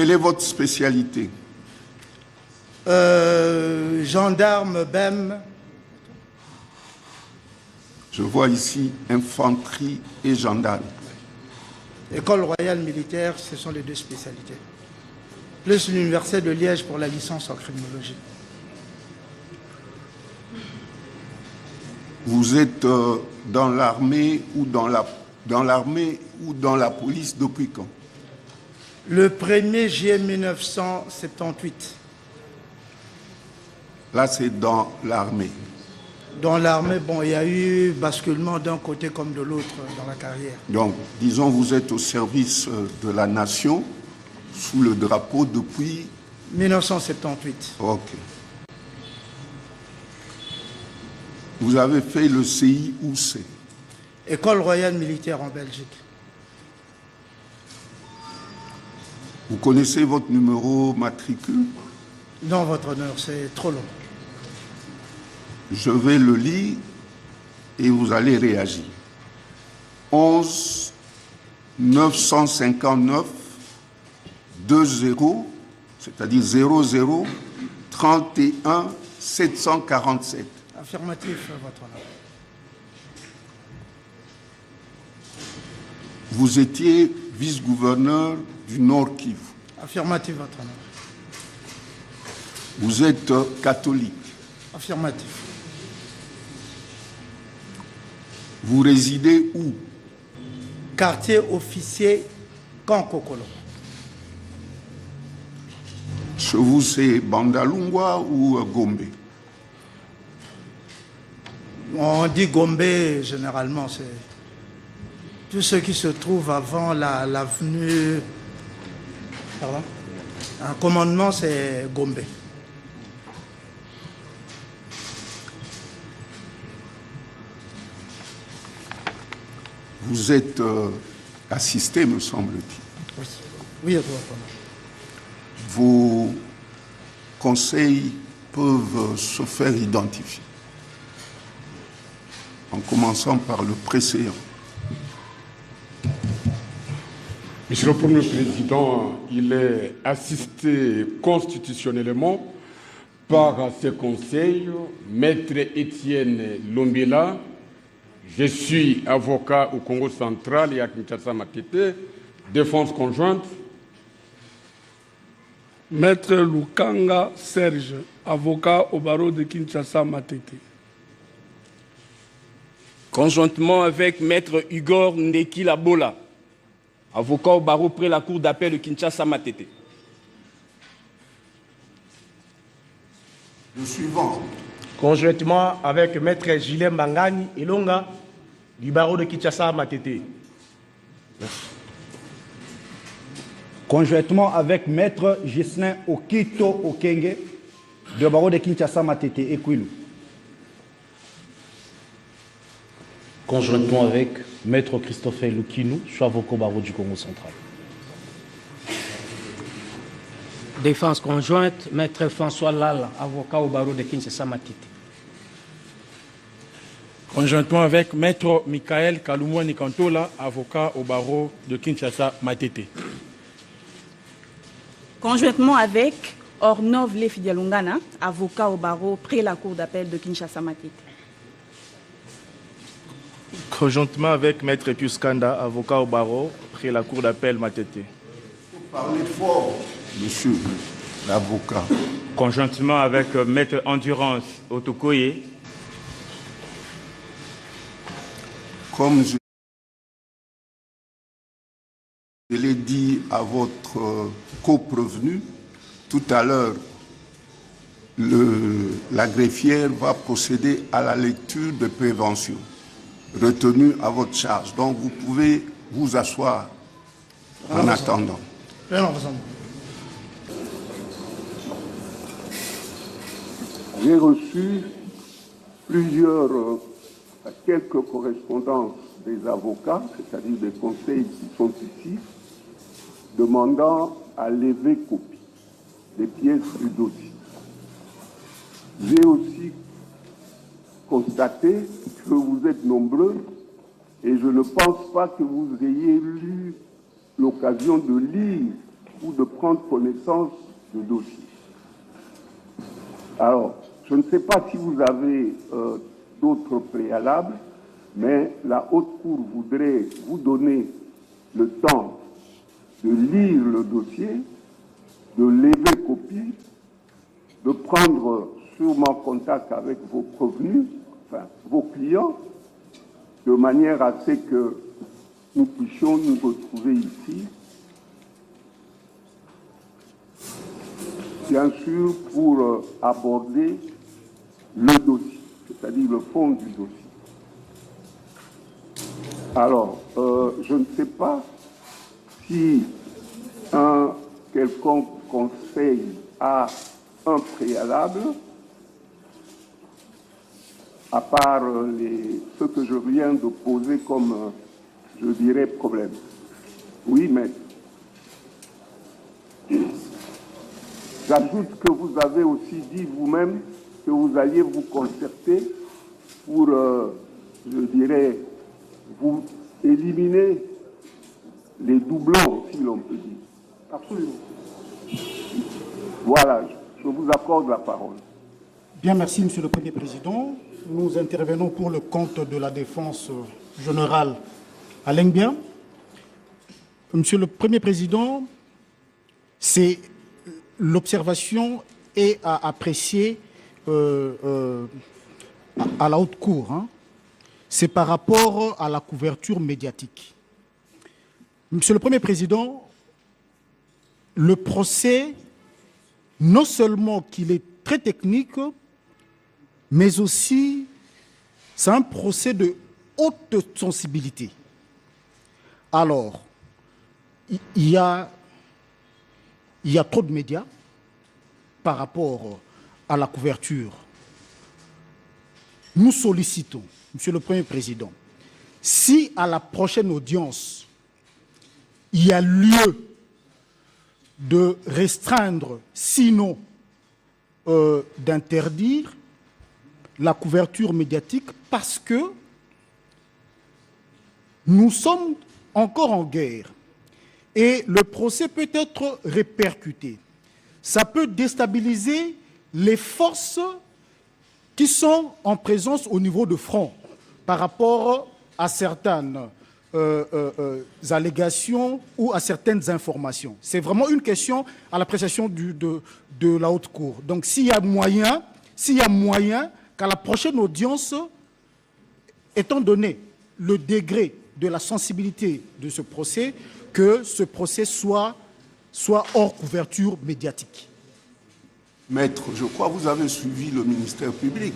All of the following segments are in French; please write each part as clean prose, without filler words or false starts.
Quelle est votre spécialité? Gendarme, BEM. Je vois ici infanterie et gendarme. École royale militaire, ce sont les deux spécialités. Plus l'université de Liège pour la licence en criminologie. Vous êtes dans l'armée ou dans la police depuis quand? Le 1er juillet 1978. Là, c'est dans l'armée. Dans l'armée, bon, il y a eu basculement d'un côté comme de l'autre dans la carrière. Donc, disons, vous êtes au service de la nation sous le drapeau depuis 1978. Ok. Vous avez fait le CIUC. École royale militaire en Belgique. Vous connaissez votre numéro matricule? Non, votre honneur, c'est trop long. Je vais le lire et vous allez réagir. 11 959 20, c'est-à-dire 00 31 747. Affirmatif, votre honneur. Vous étiez vice-gouverneur du Nord Kivu. Affirmatif, votre honneur. Vous êtes catholique. Affirmatif. Vous résidez où? Quartier officier Kankokolo. Chez vous, c'est Bandalungwa ou Gombe? On dit Gombe, généralement, c'est tout ce qui se trouve avant l'avenue. Pardon? Un commandement, c'est Gombe. Vous êtes assisté, me semble-t-il. Oui, oui, votre honneur. Vos conseils peuvent se faire identifier. En commençant par le précédent. Monsieur le Premier Président, il est assisté constitutionnellement par ses conseils, Maître Étienne Lombela. Je suis avocat au Congo central et à Kinshasa Matete, défense conjointe. Maître Lukanga Serge, avocat au barreau de Kinshasa Matete. Conjointement avec Maître Igor Ndeki Labola, avocat au barreau près la cour d'appel de Kinshasa Matete. Le suivant. Conjointement avec Maître Gilles Mangani Elonga du barreau de Kinshasa Matete. Conjointement avec Maître Gislain Okito Okenge du barreau de Kinshasa Matete et Kwilu. Conjointement avec Maître Christophe Lukinou, je suis avocat au barreau du Congo central. Défense conjointe, Maître François Lala, avocat au barreau de Kinshasa Matete. Conjointement avec Maître Michael Kalumwa Nikantola, avocat au barreau de Kinshasa Matete. Conjointement avec Ornov Lefidialungana, avocat au barreau près la cour d'appel de Kinshasa Matete. Conjointement avec Maître Pius Kanda, avocat au barreau près la cour d'appel Matete. Parlez fort, monsieur l'avocat. Conjointement avec Maître Endurance Otokoye. Comme je l'ai dit à votre co-prévenu, tout à l'heure, la greffière va procéder à la lecture de prévention retenue à votre charge. Donc vous pouvez vous asseoir en attendant. J'ai reçu quelques correspondances des avocats, c'est-à-dire des conseils qui sont ici, demandant à lever copie des pièces du dossier. J'ai aussi constaté que vous êtes nombreux et je ne pense pas que vous ayez eu l'occasion de lire ou de prendre connaissance de dossiers. Alors, je ne sais pas si vous avez d'autres préalables, mais la Haute Cour voudrait vous donner le temps de lire le dossier, de lever copie, de prendre sûrement contact avec vos prévenus, enfin vos clients, de manière à ce que nous puissions nous retrouver ici, bien sûr, pour aborder le dossier, c'est-à-dire le fond du dossier. Alors, je ne sais pas si un quelconque conseil a un préalable, à part ce que je viens de poser comme, je dirais, problème. Oui, mais j'ajoute que vous avez aussi dit vous-même que vous alliez vous concerter pour, je dirais, vous éliminer les doublons, si l'on peut dire. Absolument. Voilà, je vous accorde la parole. Bien, merci, Monsieur le Premier Président. Nous intervenons pour le compte de la défense générale Alain Bien. Monsieur le Premier Président, c'est l'observation est à apprécier à la haute cour. Hein. C'est par rapport à la couverture médiatique. Monsieur le Premier Président, le procès, non seulement qu'il est très technique, mais aussi c'est un procès de haute sensibilité. Alors, il y a trop de médias par rapport à la couverture. Nous sollicitons, Monsieur le Premier Président, si à la prochaine audience, il y a lieu de restreindre, sinon d'interdire la couverture médiatique, parce que nous sommes encore en guerre et le procès peut être répercuté. Ça peut déstabiliser les forces qui sont en présence au niveau de front par rapport à certaines allégations ou à certaines informations. C'est vraiment une question à l'appréciation de la haute cour. Donc s'il y a moyen qu'à la prochaine audience, étant donné le degré de la sensibilité de ce procès, que ce procès soit hors couverture médiatique. Maître, je crois que vous avez suivi le ministère public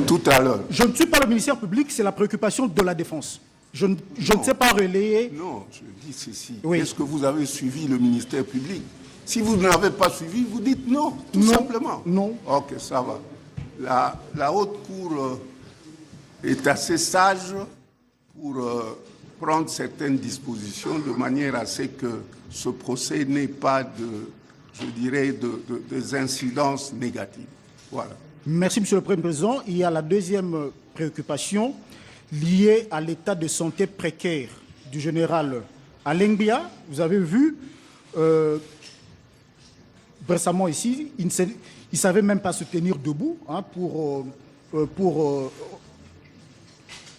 tout à l'heure. Je ne suis pas le ministère public, c'est la préoccupation de la défense. Je ne sais pas relayer... Non, je dis ceci. Oui. Est-ce que vous avez suivi le ministère public? Si vous ne l'avez pas suivi, vous dites non, tout simplement. Non. Ok, ça va. La haute cour est assez sage pour prendre certaines dispositions de manière à ce que ce procès n'ait pas je dirais, des incidences négatives. Voilà. Merci, Monsieur le Premier Président. Il y a la deuxième préoccupation liée à l'état de santé précaire du général Alain Bien. Vous avez vu, récemment ici, il ne savait même pas se tenir debout hein, pour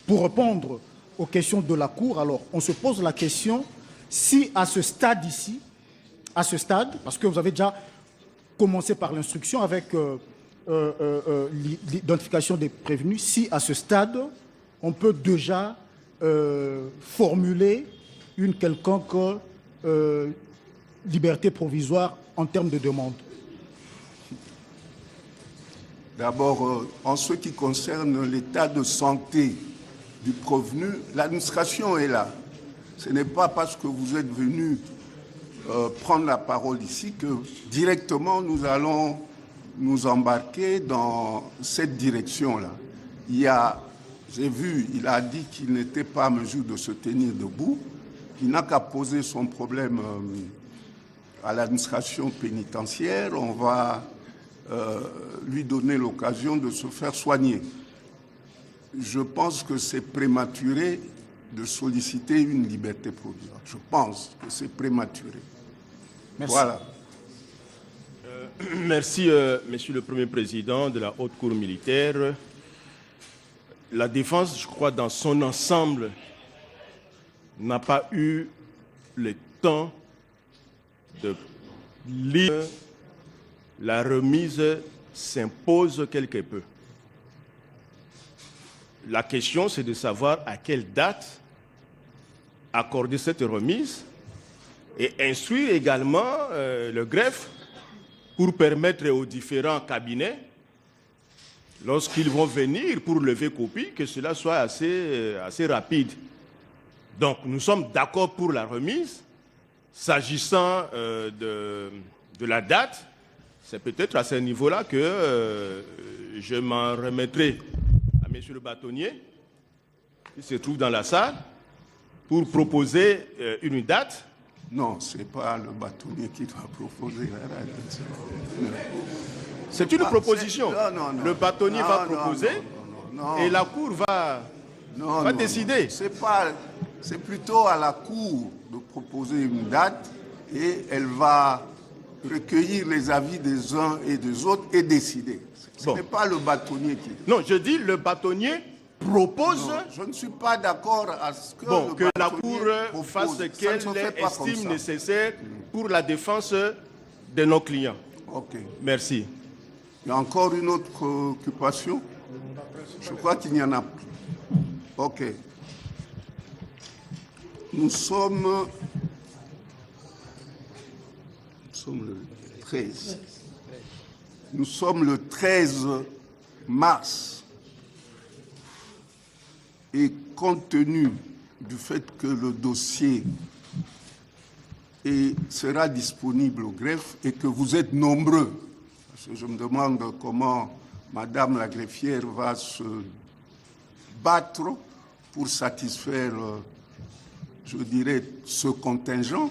répondre aux questions de la Cour. Alors, on se pose la question si à ce stade ici, parce que vous avez déjà commencé par l'instruction avec l'identification des prévenus, si à ce stade, on peut déjà formuler une quelconque liberté provisoire en termes de demande. D'abord, en ce qui concerne l'état de santé du prévenu, l'administration est là. Ce n'est pas parce que vous êtes venu prendre la parole ici que directement nous allons nous embarquer dans cette direction-là. J'ai vu, il a dit qu'il n'était pas en mesure de se tenir debout, qu'il n'a qu'à poser son problème à l'administration pénitentiaire. On va lui donner l'occasion de se faire soigner. Je pense que c'est prématuré de solliciter une liberté provisoire. Je pense que c'est prématuré. Merci. Voilà. Merci, Monsieur le Premier Président de la Haute Cour militaire. La défense, je crois, dans son ensemble, n'a pas eu le temps de lire. La remise s'impose quelque peu. La question, c'est de savoir à quelle date accorder cette remise et instruire également le greffe pour permettre aux différents cabinets, lorsqu'ils vont venir pour lever copie, que cela soit assez rapide. Donc nous sommes d'accord pour la remise. S'agissant de la date, c'est peut-être à ce niveau-là que je m'en remettrai à M. le bâtonnier, qui se trouve dans la salle, pour proposer une date. Non, ce n'est pas le bâtonnier qui doit proposer la date. C'est une proposition. Non. Le bâtonnier va proposer et la Cour va décider. C'est plutôt à la Cour de proposer une date et elle va recueillir les avis des uns et des autres et décider. Ce n'est pas le bâtonnier qui... Non, je dis le bâtonnier propose... Non, je ne suis pas d'accord à ce que, que la Cour fasse ce qu'elle estime nécessaire pour la défense de nos clients. Ok. Merci. Il y a encore une autre préoccupation? Je crois qu'il n'y en a plus. Ok. Nous sommes le 13. Nous sommes le 13 mars. Et compte tenu du fait que le dossier sera disponible au greffe et que vous êtes nombreux, parce que je me demande comment Madame la greffière va se battre pour satisfaire, je dirais, ce contingent.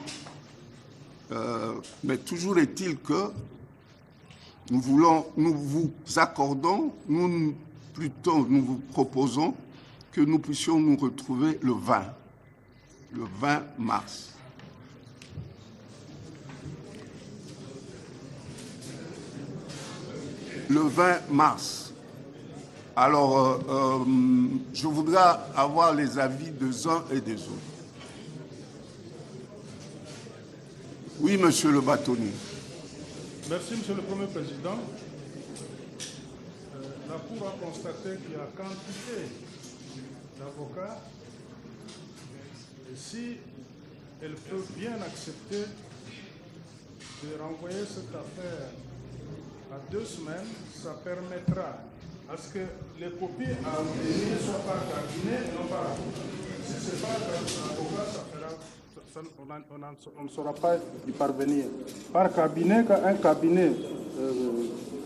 Mais toujours est-il que nous vous accordons, nous vous proposons que nous puissions nous retrouver le 20 mars. Le 20 mars. Alors, je voudrais avoir les avis des uns et des autres. Oui, Monsieur le bâtonnier. Merci, Monsieur le Premier Président. La Cour a constaté qu'il y a quantité d'avocats. Et si elle peut bien accepter de renvoyer cette affaire à 2 semaines, ça permettra à ce que les copies à obtenir ne soient pas cabinet et non par avocat. Si ce n'est pas avocat, ça fera... on ne saura pas y parvenir. Par cabinet, quand un cabinet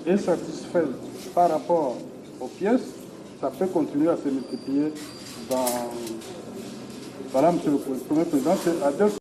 est satisfait par rapport aux pièces, ça peut continuer à se multiplier dans... Voilà, Monsieur le Premier Président, c'est à 2